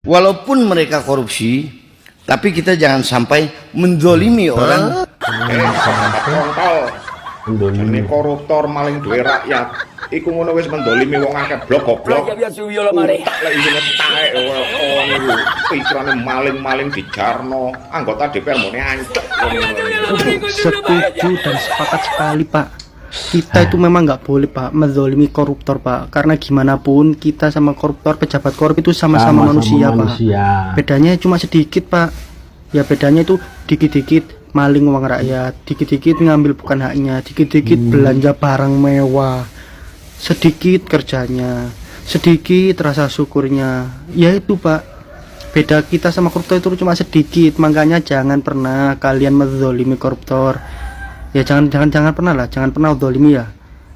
Walaupun mereka korupsi, tapi kita jangan sampai menzolimi orang. Kontol. Ini koruptor maling duwe rakyat. Iku ngono wis mendolimi wong akeh blok goblok. Tak lek isine taek niku pikirane maling-maling dijarno. Anggota DPR mune ancek. Setuju dan sepakat sekali, Pak. Kita itu memang nggak boleh, Pak, menzolimi koruptor, Pak. Karena gimana pun kita sama koruptor, pejabat korup itu sama-sama manusia, Pak. Bedanya cuma sedikit, Pak. Ya bedanya itu dikit-dikit maling uang rakyat, dikit-dikit ngambil bukan haknya, dikit-dikit belanja barang mewah, sedikit kerjanya, sedikit rasa syukurnya. Ya itu, Pak. Beda kita sama koruptor itu cuma sedikit. Makanya jangan pernah kalian menzolimi koruptor. Ya jangan pernah lah, jangan pernah zolimi ya.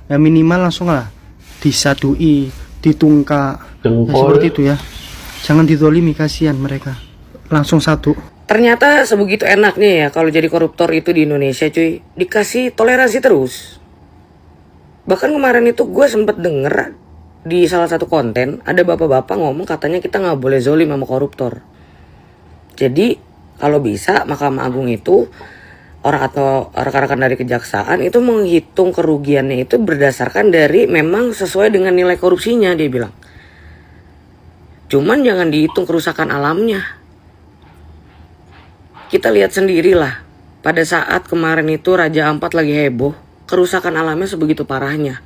Ya minimal langsung lah disadui, ditungkak. Ya, seperti itu ya. Jangan dizolimi, kasihan mereka. Langsung satu. Ternyata sebegitu enaknya ya kalau jadi koruptor itu di Indonesia, cuy. Dikasih toleransi terus. Bahkan kemarin itu gue sempet denger di salah satu konten ada bapak-bapak ngomong katanya kita nggak boleh zolim sama koruptor. Jadi kalau bisa Mahkamah Agung itu orang atau rekan-rekan dari kejaksaan itu menghitung kerugiannya itu berdasarkan dari memang sesuai dengan nilai korupsinya, dia bilang. Cuman jangan dihitung kerusakan alamnya. Kita lihat sendirilah pada saat kemarin itu Raja Ampat lagi heboh, kerusakan alamnya sebegitu parahnya.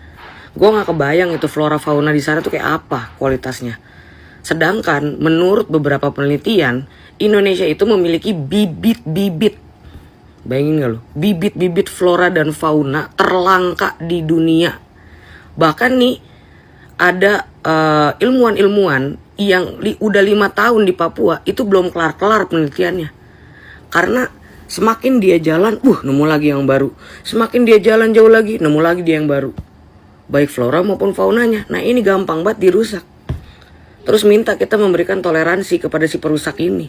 Gue gak kebayang itu flora fauna di sana tuh kayak apa kualitasnya. Sedangkan menurut beberapa penelitian, Indonesia itu memiliki bibit-bibit, bayangin gak lo, bibit-bibit flora dan fauna terlangka di dunia. Bahkan nih ada ilmuwan-ilmuwan yang udah 5 tahun di Papua itu belum kelar-kelar penelitiannya. Karena semakin dia jalan, nemu lagi yang baru. Semakin dia jalan jauh lagi, nemu lagi dia yang baru. Baik flora maupun faunanya. Nah ini gampang banget dirusak. Terus minta kita memberikan toleransi kepada si perusak ini.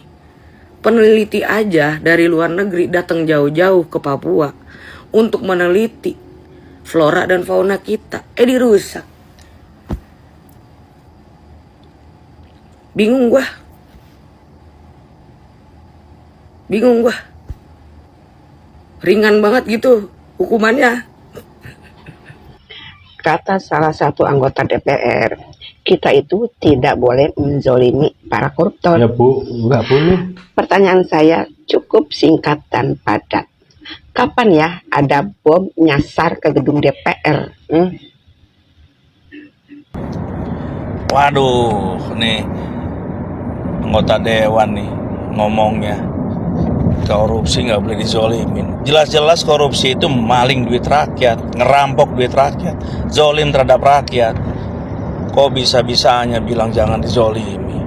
Peneliti aja dari luar negeri datang jauh-jauh ke Papua untuk meneliti flora dan fauna kita. Dirusak. Bingung gua. Ringan banget gitu hukumannya. Kata salah satu anggota DPR, kita itu tidak boleh menzolimi para koruptor. Ya Bu, nggak boleh. Pertanyaan saya cukup singkat dan padat. Kapan ya ada bom nyasar ke gedung DPR? Waduh, nih anggota dewan nih ngomongnya korupsi nggak boleh dizolimin. Jelas-jelas korupsi itu maling duit rakyat, ngerampok duit rakyat, zolim terhadap rakyat. Kok bisa-bisanya bilang jangan dizolimi?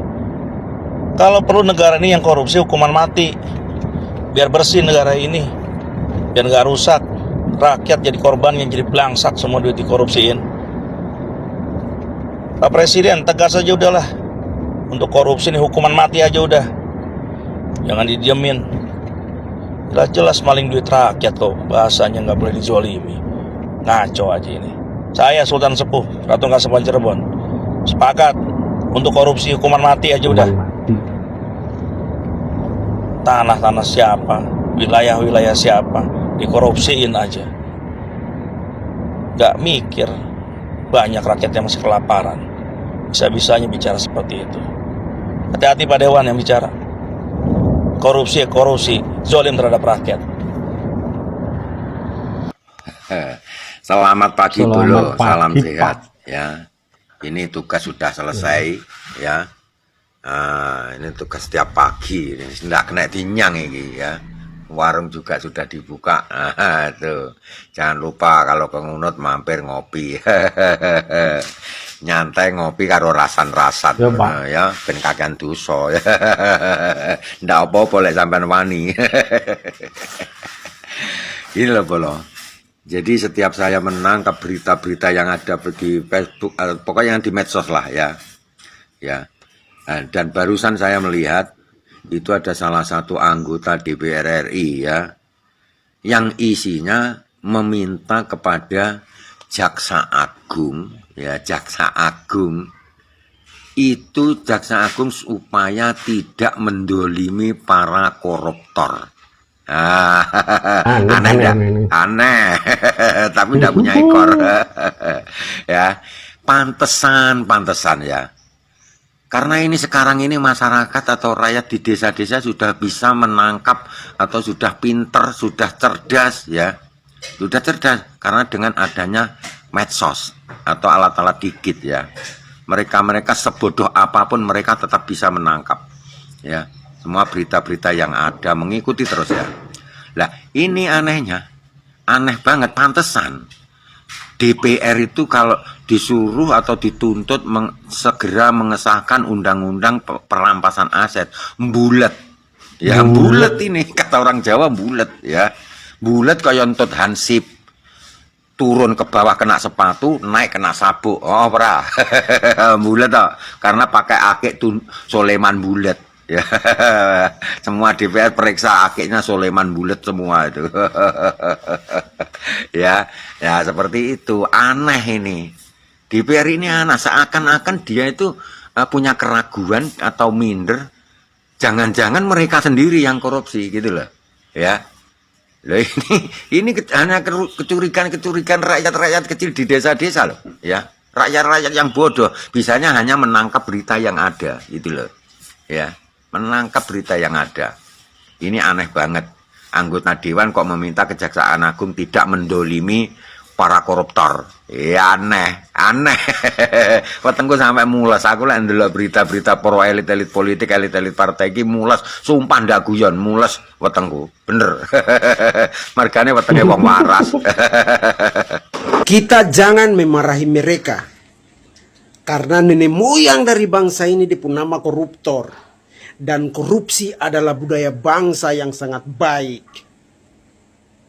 Kalau perlu negara ini yang korupsi hukuman mati, biar bersih negara ini, biar nggak rusak. Rakyat jadi korban yang jadi belangsak, semua duit dikorupsiin. Pak Presiden tegas aja udahlah. Untuk korupsi ini hukuman mati aja udah. Jangan didiemin. Jelas-jelas maling duit rakyat kok, bahasanya nggak boleh dizolimi. Ngaco aja ini. Saya Sultan Sepuh, Ratu Kasepuhan Cirebon, sepakat untuk korupsi hukuman mati aja udah. Tanah-tanah siapa, wilayah-wilayah siapa, dikorupsiin aja. Gak mikir banyak rakyat yang masih kelaparan. Bisa-bisanya bicara seperti itu. Hati-hati Pak Dewan yang bicara. Korupsi, zolim terhadap rakyat. Selamat pagi dulu, salam sehat Pak. ya. Ini tugas sudah selesai ya. Ini tugas setiap pagi, ini tidak kena tinyang ini ya. Warung juga sudah dibuka. Tuh. Jangan lupa kalau ke Ngunut mampir ngopi. Nyantai ngopi karo rasan-rasan ya, ben kakean dosa. Ndak apa-apa lek sampean wani. Ini loh Bolo. Jadi setiap saya menangkap berita-berita yang ada di Facebook, pokoknya yang di medsos lah ya. Ya. Dan barusan saya melihat itu ada salah satu anggota DPR RI ya, yang isinya meminta kepada Jaksa Agung ya, Jaksa Agung itu Jaksa Agung supaya tidak mendolimi para koruptor. Aneh enggak? Aneh. Tapi enggak punya ekor. Ya, pantesan ya. Karena ini sekarang ini masyarakat atau rakyat di desa-desa sudah bisa menangkap atau sudah pinter, sudah cerdas ya. Sudah cerdas karena dengan adanya medsos atau alat-alat digit ya. Mereka sebodoh apapun mereka tetap bisa menangkap ya semua berita-berita yang ada, mengikuti terus ya. Lah ini anehnya, aneh banget. Pantesan DPR itu kalau disuruh atau dituntut segera mengesahkan undang-undang perampasan aset, bulet ya, bulet ini kata orang Jawa, bulet ya, bulet kayak ontut hansip, turun ke bawah kena sepatu, naik kena sabuk. Oh, pra. Bulet toh. Karena pakai akik Soleman bulet. Ya. Semua DPR periksa akiknya Soleman bulet semua itu. Ya, ya seperti itu. Aneh ini. DPR ini aneh, seakan-akan dia itu punya keraguan atau minder. Jangan-jangan mereka sendiri yang korupsi gitu loh. Ya. Loh ini hanya kecurigaan rakyat-rakyat kecil di desa-desa loh, ya. Rakyat-rakyat yang bodoh bisanya hanya menangkap berita yang ada, gitu loh. Ya, menangkap berita yang ada. Ini aneh banget. Anggota dewan kok meminta Kejaksaan Agung tidak mendolimi para koruptor. Ya aneh. Wetengku sampai mules. Aku lah ndelok berita-berita pro elit-elit politik, elit-elit partai iki mules. Sumpah ndak guyon, mules wetengku. Bener. Margane wetenge wong waras. Kita jangan memarahi mereka. Karena nenek moyang dari bangsa ini dipunama koruptor. Dan korupsi adalah budaya bangsa yang sangat baik.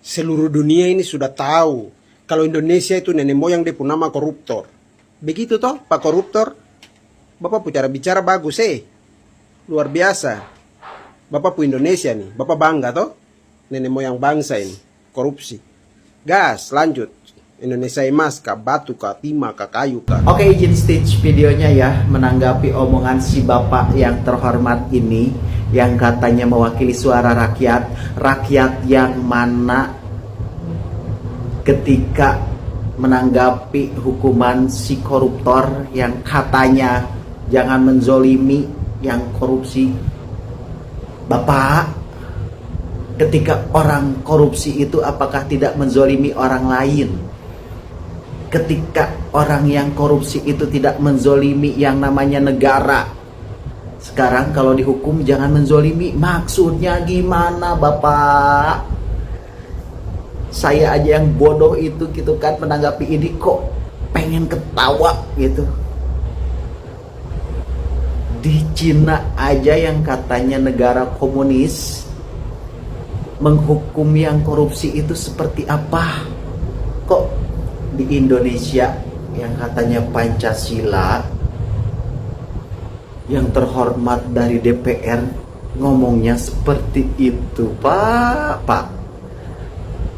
Seluruh dunia ini sudah tahu kalau Indonesia itu nenek moyang dipunama koruptor. Begitu toh Pak Koruptor? Bapak punya cara bicara bagus luar biasa. Bapak pu Indonesia nih, Bapak bangga toh? Nenek moyang bangsa ini, korupsi. Gas, lanjut. Indonesia emas kah, batu kah, timah kah, kayu kah. Oke, izin stage videonya ya, menanggapi omongan si bapak yang terhormat ini, yang katanya mewakili suara rakyat yang mana ketika menanggapi hukuman si koruptor yang katanya jangan menzolimi yang korupsi. Bapak, ketika orang korupsi itu apakah tidak menzolimi orang lain? Ketika orang yang korupsi itu tidak menzolimi yang namanya negara. Sekarang kalau dihukum jangan menzolimi, maksudnya gimana Bapak? Saya aja yang bodoh itu gitu kan menanggapi ini kok pengen ketawa gitu. Di Cina aja yang katanya negara komunis menghukum yang korupsi itu seperti apa? Kok di Indonesia yang katanya Pancasila yang terhormat dari DPR ngomongnya seperti itu, Pak.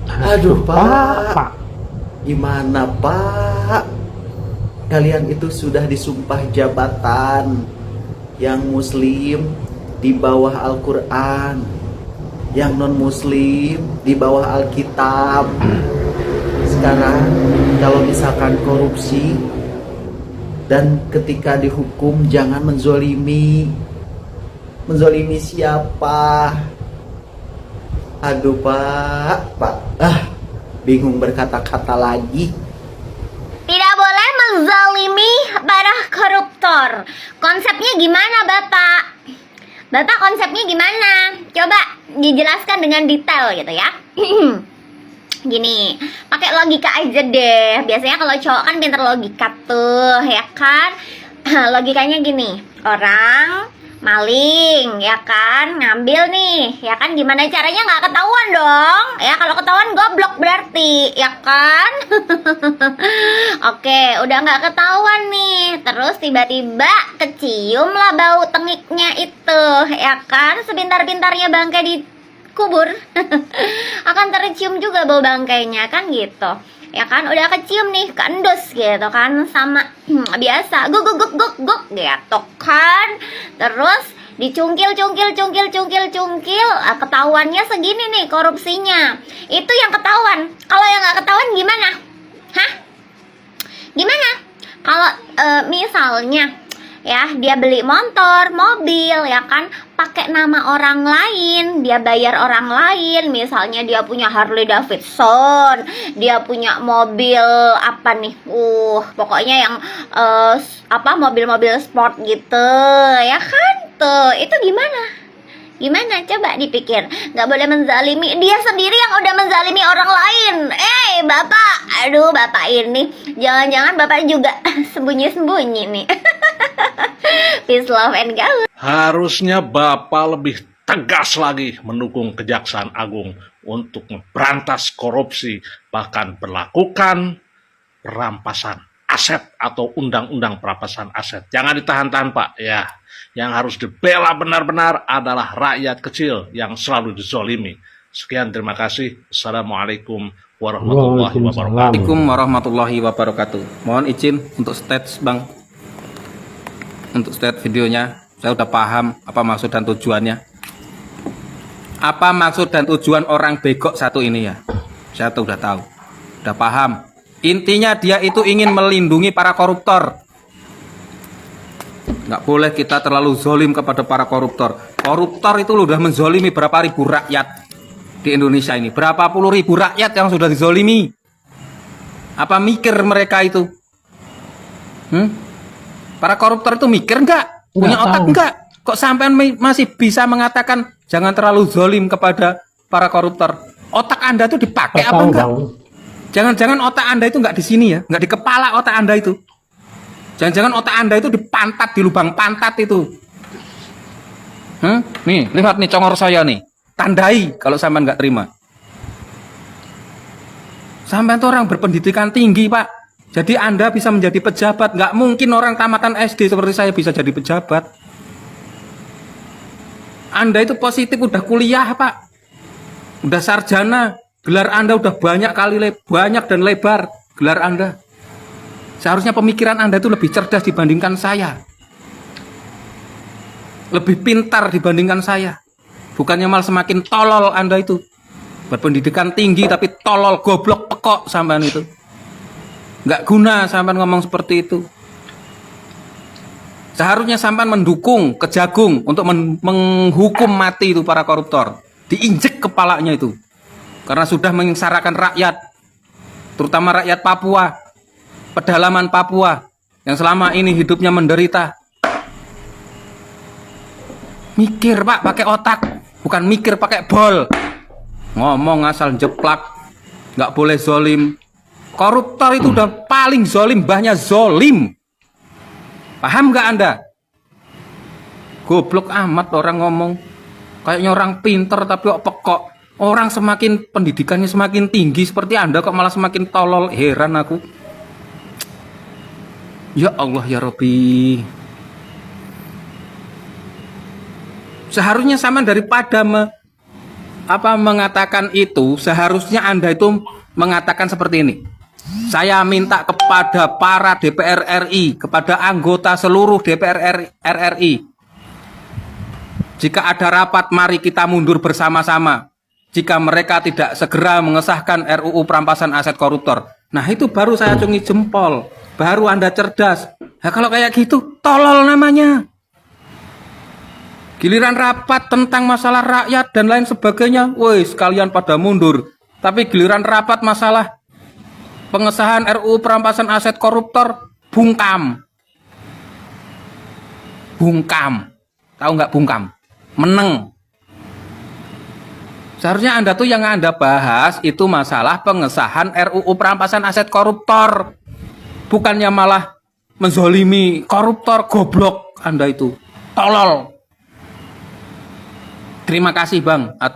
Aduh Pak, gimana Pak? Kalian itu sudah disumpah jabatan yang muslim di bawah Al-Quran, yang non muslim di bawah Alkitab. Sekarang kalau misalkan korupsi dan ketika dihukum jangan menzolimi. Menzolimi siapa? Aduh Pak, bingung berkata-kata lagi. Tidak boleh menzalimi para koruptor. Konsepnya gimana Bapak? Bapak konsepnya gimana? Coba dijelaskan dengan detail gitu ya. Gini, pakai logika aja deh. Biasanya kalau cowok kan pinter logika tuh, ya kan? Logikanya gini, orang maling, ya kan, ngambil nih, ya kan, gimana caranya nggak ketahuan dong, ya, kalau ketahuan goblok berarti, ya kan. Oke, udah nggak ketahuan nih, terus tiba-tiba kecium lah bau tengiknya itu, ya kan, sebintar-bintarnya bangkai di kubur akan tercium juga bau bangkainya kan gitu. ya kan, udah kecium nih, keendus gitu kan, sama biasa guk guk guk guk guk gitu kan. Terus dicungkil, ketahuannya segini nih korupsinya. Itu yang ketahuan. Kalau yang nggak ketahuan gimana? Hah? Gimana? Kalau misalnya ya dia beli motor, mobil ya kan, pakai nama orang lain, dia bayar orang lain, misalnya dia punya Harley Davidson, dia punya mobil apa nih, pokoknya yang mobil-mobil sport gitu, ya kan, tuh itu gimana coba dipikir. Nggak boleh menzalimi, dia sendiri yang udah menzalimi orang lain. Bapak, aduh bapak ini jangan-jangan bapak juga sembunyi-sembunyi nih. Peace, love, and gaul. Harusnya Bapak lebih tegas lagi mendukung Kejaksaan Agung untuk memberantas korupsi, bahkan berlakukan perampasan aset atau undang-undang perampasan aset. Jangan ditahan-tahan, Pak. Ya, yang harus dibela benar-benar adalah rakyat kecil yang selalu dizolimi. Sekian, terima kasih. Assalamualaikum warahmatullahi wabarakatuh. Assalamualaikum warahmatullahi wabarakatuh. Mohon izin untuk stage, Bang. Untuk stage videonya, saya udah paham apa maksud dan tujuannya. Apa maksud dan tujuan orang begok satu ini ya? Saya tuh udah tahu, udah paham. Intinya dia itu ingin melindungi para koruptor. Nggak boleh kita terlalu zolim kepada para koruptor. Koruptor itu udah menzolimi berapa ribu rakyat di Indonesia ini. Berapa puluh ribu rakyat yang sudah dizolimi. Apa mikir mereka itu? Para koruptor itu mikir nggak? Punya otak nggak? Kok sampean masih bisa mengatakan jangan terlalu zolim kepada para koruptor? Otak Anda tuh dipakai apa enggak? Jangan-jangan otak Anda itu nggak di sini ya? Nggak di kepala otak Anda itu? Jangan-jangan otak Anda itu di pantat, di lubang pantat itu? Nih, lihat nih congor saya nih. Tandai kalau sampean nggak terima. Sampean tuh orang berpendidikan tinggi, Pak. Jadi Anda bisa menjadi pejabat. Nggak mungkin orang tamatan SD seperti saya bisa jadi pejabat. Anda itu positif udah kuliah, Pak. Udah sarjana. Gelar Anda udah banyak kali, banyak dan lebar gelar Anda. Seharusnya pemikiran Anda itu lebih cerdas dibandingkan saya. Lebih pintar dibandingkan saya. Bukannya malah semakin tolol Anda itu. Berpendidikan tinggi tapi tolol, goblok, pekok sampean itu. Nggak guna sampean ngomong seperti itu. Seharusnya sampean mendukung Kejagung untuk menghukum mati itu para koruptor. Diinjek kepalanya itu. Karena sudah menyengsarakan rakyat. Terutama rakyat Papua. Pedalaman Papua. Yang selama ini hidupnya menderita. Mikir, Pak, pakai otak. Bukan mikir pakai bol. Ngomong asal jeplak. Nggak boleh zolim. Koruptor itu udah paling zolim, banyak zolim. Paham nggak Anda? Goblok amat orang ngomong. Kayaknya orang pinter tapi kok pekok. Orang semakin pendidikannya semakin tinggi seperti Anda kok malah semakin tolol. Heran aku. Ya Allah ya Rabbi. Seharusnya sama daripada mengatakan itu, seharusnya Anda itu mengatakan seperti ini. Saya minta kepada para DPR RI, kepada anggota seluruh DPR RI. Jika ada rapat, mari kita mundur bersama-sama. Jika mereka tidak segera mengesahkan RUU perampasan aset koruptor. Nah itu baru saya acungi jempol. Baru Anda cerdas. Nah kalau kayak gitu, tolol namanya. Giliran rapat tentang masalah rakyat dan lain sebagainya, woi sekalian pada mundur. Tapi giliran rapat masalah pengesahan RUU perampasan aset koruptor, bungkam. Bungkam. Tahu nggak bungkam? Meneng. Seharusnya Anda tuh yang Anda bahas itu masalah pengesahan RUU perampasan aset koruptor. Bukannya malah menzolimi koruptor, goblok Anda itu. Tolol. Terima kasih Bang atas